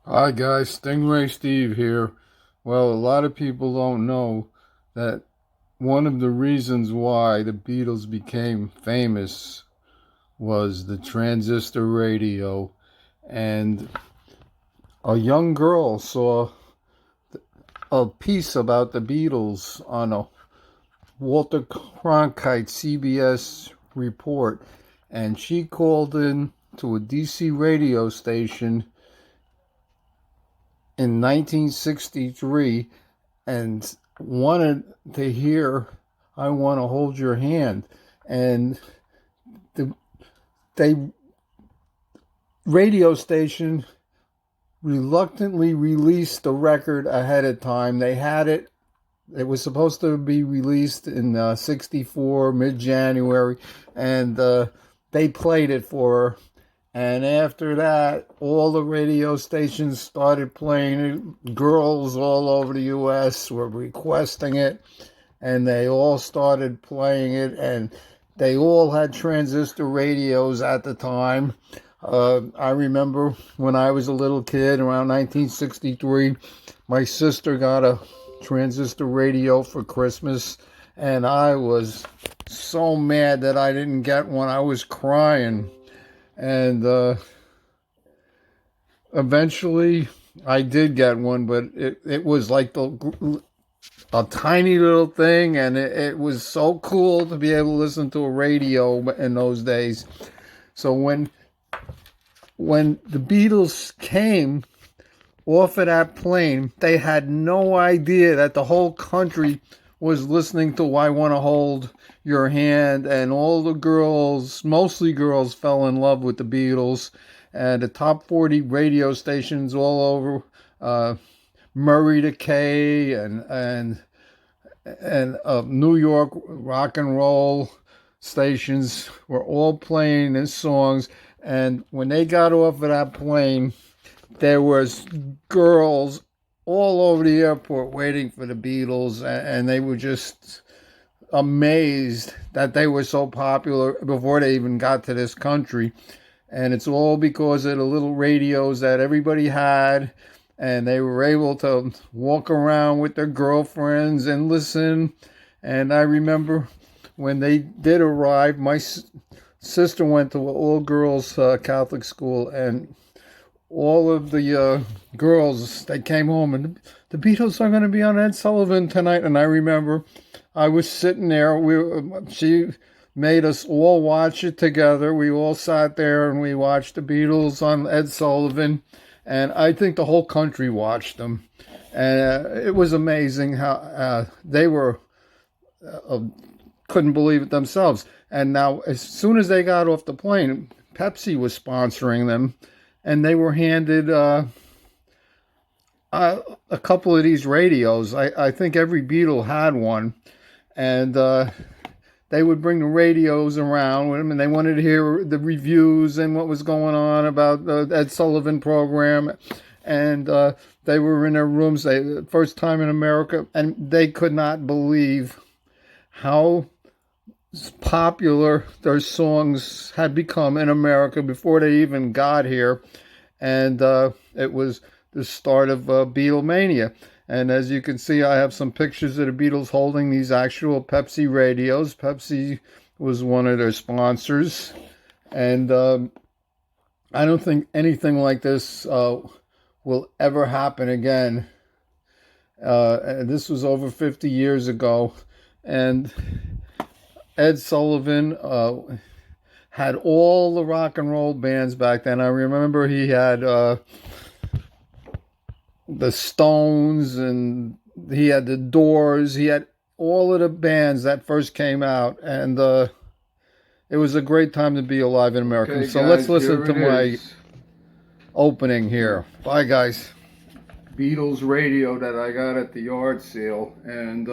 Hi guys, Stingray Steve here. Well, a lot of people don't know that one of the reasons why the Beatles became famous was the transistor radio. And a young girl saw a piece about the Beatles on a Walter Cronkite CBS report, and she called in to a DC radio station in 1963 and wanted to hear I Want to Hold Your Hand. And the they radio station reluctantly released the record ahead of time. They had it was supposed to be released in 64 mid-January, and they played it for her. And after that, all the radio stations started playing it. Girls all over the U.S. were requesting it, and they all started playing it. And they all had transistor radios at the time. I remember when I was a little kid, around 1963, my sister got a transistor radio for Christmas, and I was so mad that I didn't get one. I was crying. And eventually I did get one, but it was like a tiny little thing, and it was so cool to be able to listen to a radio in those days. So when the Beatles came off of that plane, they had no idea that the whole country was listening to I Want to Hold Your Hand, and all the girls, mostly girls, fell in love with the Beatles. And the top 40 radio stations all over Murray to K and New York rock and roll stations were all playing his songs. And when they got off of that plane, there was girls all over the airport waiting for the Beatles, and they were just amazed that they were so popular before they even got to this country. And it's all because of the little radios that everybody had, and they were able to walk around with their girlfriends and listen. And I remember when they did arrive, my sister went to an all-girls Catholic school, and all of the girls, they came home, and the Beatles are going to be on Ed Sullivan tonight. And I remember I was sitting there. She made us all watch it together. We all sat there and we watched the Beatles on Ed Sullivan, and I think the whole country watched them. And it was amazing how they were uh, couldn't believe it themselves. And now, as soon as they got off the plane, Pepsi was sponsoring them, and they were handed a couple of these radios. I think every Beatle had one, and they would bring the radios around with them, and they wanted to hear the reviews and what was going on about the Ed Sullivan program. And they were in their rooms, first time in America, and they could not believe how popular their songs had become in America before they even got here. And it was the start of Beatlemania. And as you can see, I have some pictures of the Beatles holding these actual Pepsi radios. Pepsi was one of their sponsors. And I don't think anything like this will ever happen again. And this was over 50 years ago. And Ed Sullivan had all the rock and roll bands back then. I remember he had the Stones, and he had the Doors. He had all of the bands that first came out, and it was a great time to be alive in America. Okay, so guys, let's listen to my opening here. Bye, guys. Beatles radio that I got at the yard sale, and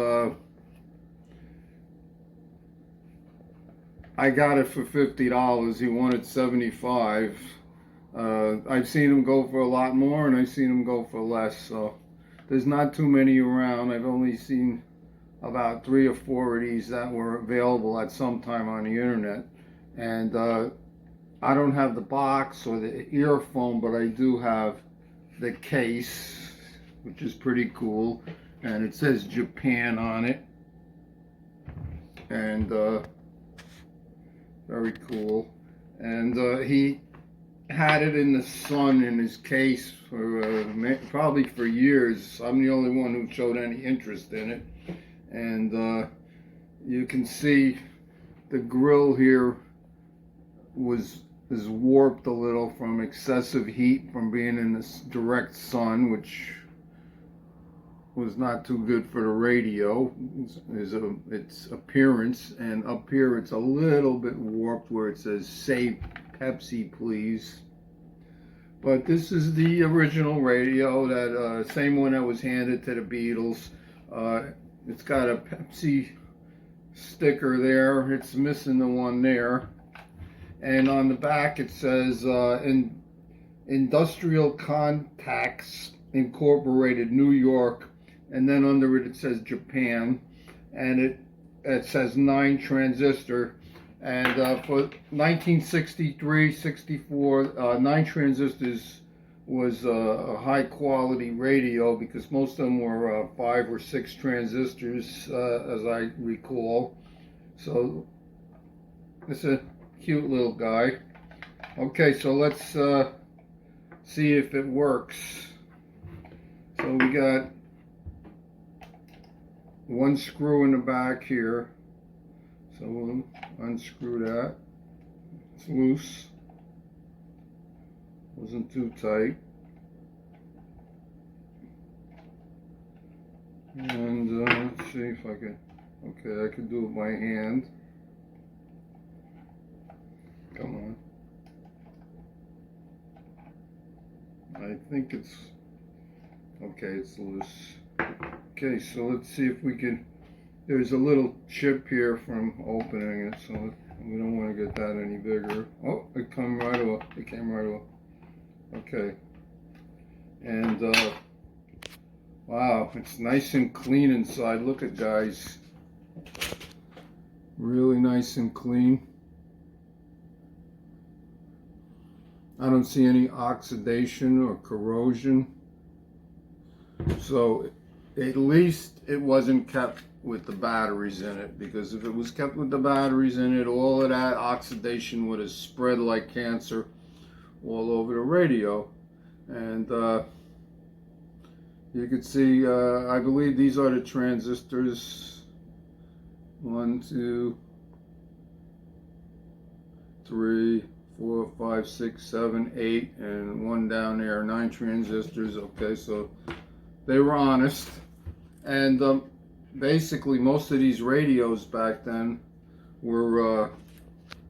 I got it for $50. He wanted $75. I've seen them go for a lot more, and I've seen them go for less. So there's not too many around. I've only seen about 3 or 4 of these that were available at some time on the internet. And I don't have the box or the earphone, but I do have the case, which is pretty cool, and it says Japan on it, and very cool. And he had it in the sun in his case for probably for years. I'm the only one who showed any interest in it, and you can see the grill here is warped a little from excessive heat from being in this direct sun, which was not too good for the radio. Its appearance, and up here it's a little bit warped where it says "Save Pepsi, please." But this is the original radio, that same one that was handed to the Beatles. It's got a Pepsi sticker there. It's missing the one there. And on the back it says Industrial Contacts Incorporated, New York, and then under it says Japan, and it says 9 transistor, and for 1963-64, 9 transistors was a high quality radio, because most of them were 5 or 6 transistors, as I recall. So it's a cute little guy. Okay, so let's see if it works. So we got one screw in the back here, so we'll unscrew that. It's loose, wasn't too tight, and let's see if I can. Okay, I can do it by hand. Come on. I think it's okay, it's loose. Okay, so let's see if we can. There's a little chip here from opening it, so we don't want to get that any bigger. Oh, it came right off. It came right off. Okay. And wow, it's nice and clean inside. Look at, guys. Really nice and clean. I don't see any oxidation or corrosion. So at least it wasn't kept with the batteries in it, because if it was kept with the batteries in it, all of that oxidation would have spread like cancer all over the radio. And you can see, I believe these are the transistors. 1, 2, 3, 4, 5, 6, 7, 8, and one down there, 9 transistors. Okay, so they were honest. And basically most of these radios back then were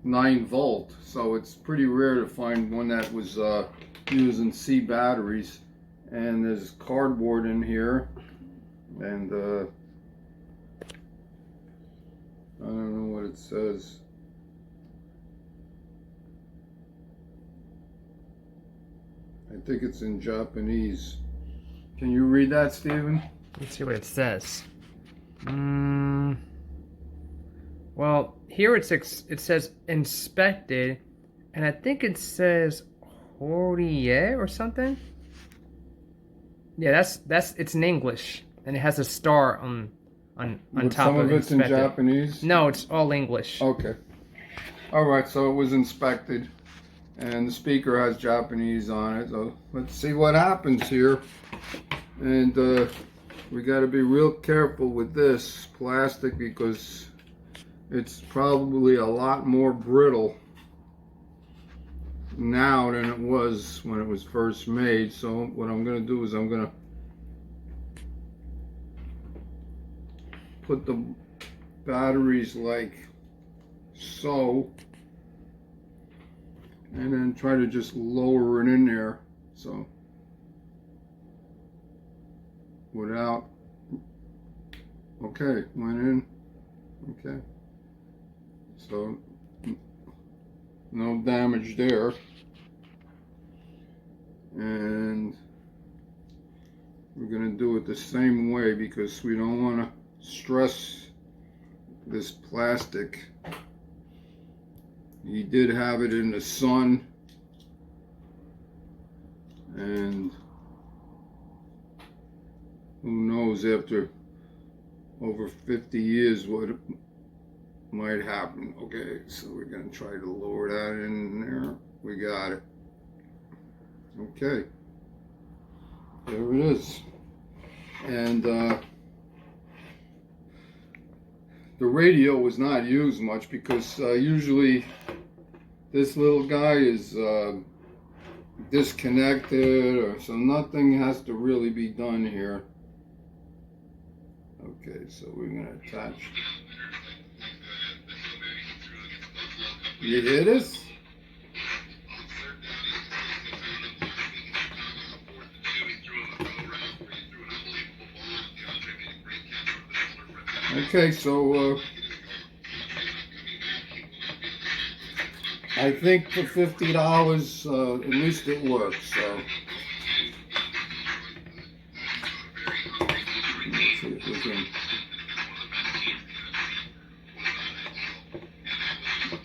9 volt, so it's pretty rare to find one that was using C batteries. And there's cardboard in here, and I don't know what it says. I think it's in Japanese. Can you read that, Stephen? Let's see what it says. Well, here it says inspected, and I think it says Horie or something. Yeah, that's it's in English, and it has a star on top Some of of it's inspected. in Japanese? No, it's all English. Okay. Alright, so it was inspected, and the speaker has Japanese on it. So let's see what happens here. And we got to be real careful with this plastic, because it's probably a lot more brittle now than it was when it was first made. So what I'm going to do is I'm going to put the batteries like so, and then try to just lower it in there, so without. Okay, went in. Okay, so no damage there. And we're going to do it the same way, because we don't want to stress this plastic. He did have it in the sun, and knows after over 50 years what might happen. Okay, so we're going to try to lower that in there. We got it. Okay. There it is. And the radio was not used much because usually this little guy is disconnected, or so nothing has to really be done here. Okay, so we're going to attach. You hear this? Okay, so I think for $50, at least it works. So let's see if we can.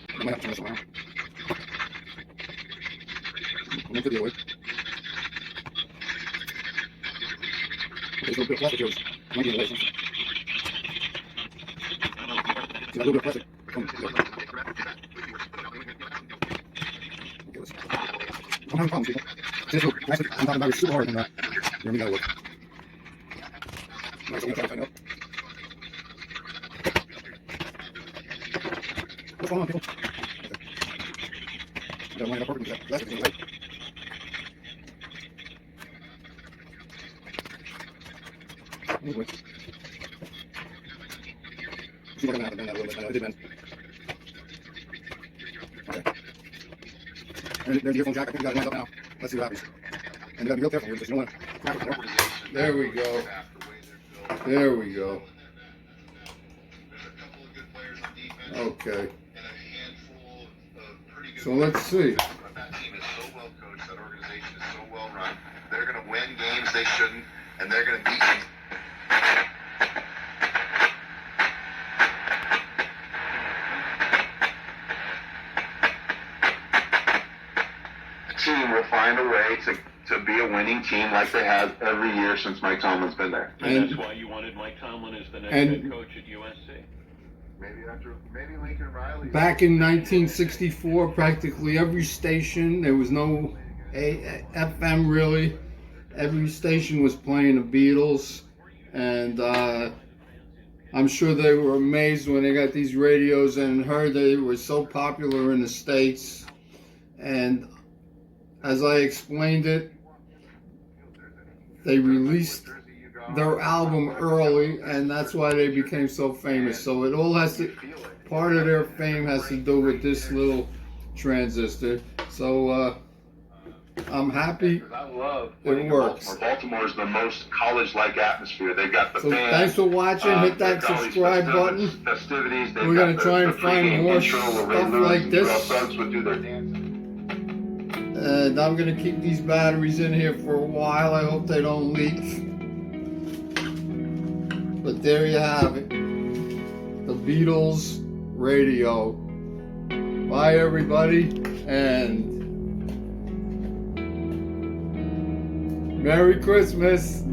I might have to turn this around. I'm going to video it. There's a little bit of plastic here. Might be in the way. See, a little bit of plastic. I'm having problems, people. See, this little plastic on top of the battery is super hard, and here we gotta work. Alright, so I'm gonna try to find out. What's going on, people? Okay. I gotta line it up perfectly because that plastic is in the way. Anyway. See what I'm gonna have to bend that a little bit. I know it did bend. Okay. And there's the earphone jack. I think we got it lined up now. Let's see what happens. And you gotta be real careful here because you don't want to crack it more. There we go. There we go. Okay. So let's see. That team is so well coached. That organization is so well run. They're going to win games they shouldn't, and they're going to beat teams. Team will find a way to be a winning team like they have every year since Mike Tomlin's been there. And that's why you wanted Mike Tomlin as the next head coach at USC. Maybe Lincoln Riley. Back in 1964, practically every station, there was no FM really. Every station was playing the Beatles, and I'm sure they were amazed when they got these radios and heard they were so popular in the States. And as I explained it, they released their album early, and that's why they became so famous. So it all has to, part of their fame has to do with this little transistor. So I'm happy it works. Baltimore is the most college-like atmosphere. They've got the fans. Thanks for watching. Hit that subscribe button. Festivities. We're going to try and find more stuff like this. Would do their dancing. And I'm going to keep these batteries in here for a while. I hope they don't leak. But there you have it. The Beatles Radio. Bye, everybody. And Merry Christmas.